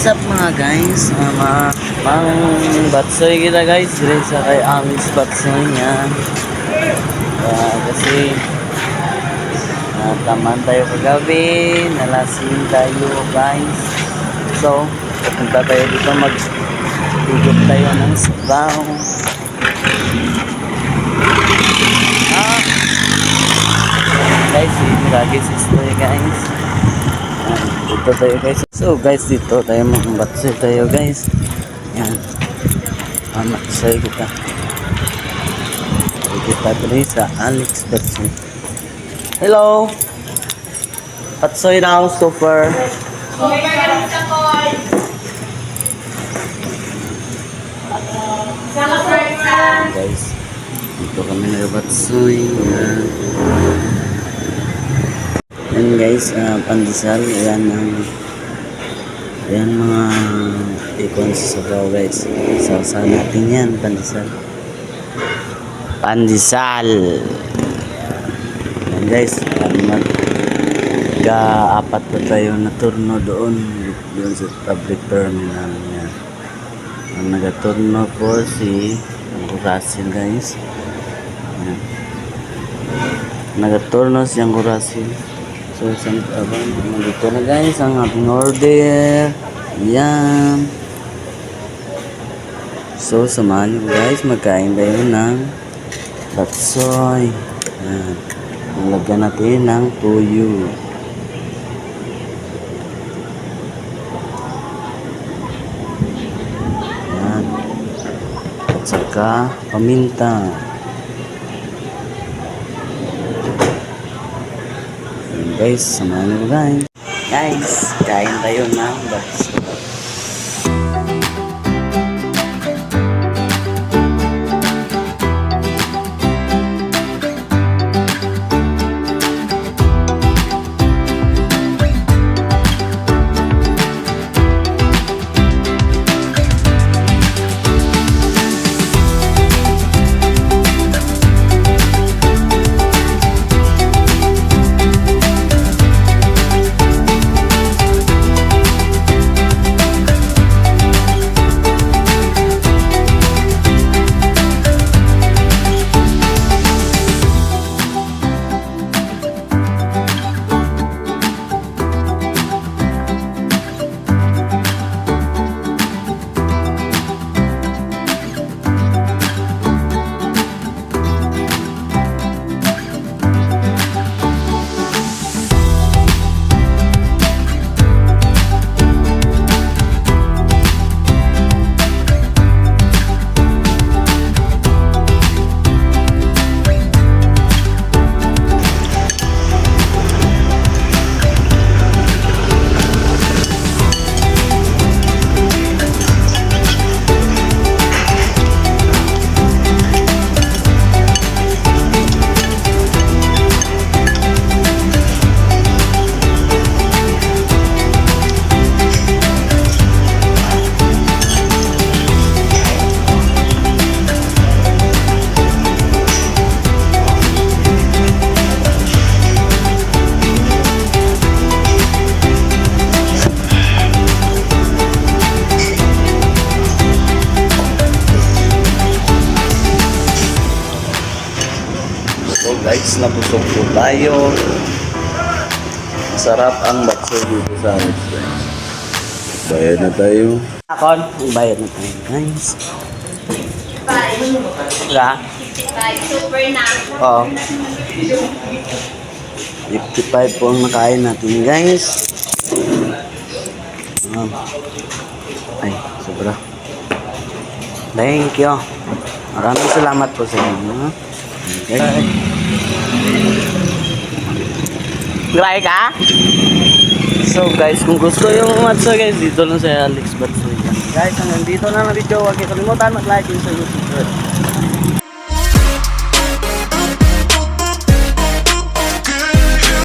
What's up mga guys? Mang batsoy kita guys. Dire sa kay Amis batsoy niya. Kasi nataman tayo kagabi. Nalasing tayo guys. So, pupunta tayo dito mag-igop tayo ng sabaw. Guys, lagi sister guys. Dito tayo guys. So guys, dito tayo mag-batsoy tayo guys. Yan. Batsoy kita. Kita dito sa Alex Batsoy. Hello. Batsoy now, super. Guys, dito kami nag-batsoy. Yan guys, pandesal. Yan mga ikon sa sabaw guys. Sausaw natin yan, pandesal. Yan guys, mag-apat pa tayo na turno doon sa public terminal yan. Ang nagaturno po si Angkurasil guys. Yan. Nagaturno si Angkurasil. So, dito na guys ang ating order. Yan. So, samahan nyo guys. Magkain tayo ng batsoy. Yan. Nalagyan natin ng tuyo. Yan. At saka paminta. Guys, samahan nyo guys. Guys, kain tayo ng batsoy. So guys, nabusog po tayo. Masarap ang batsoy dito sa Alex guys. Bayad na tayo. Akon, bayad na tayo guys. Wala? Super na. Oo. 55 po ang nakain natin guys. Ay, sobra. Thank you. Maraming salamat po sa inyo. Okay. Try ka? So guys, kung gusto yung matcha guys, dito lang sa Alex Batsoy. Guys, hanggang dito na ang video. Huwag kalimutan mag-like sa YouTube.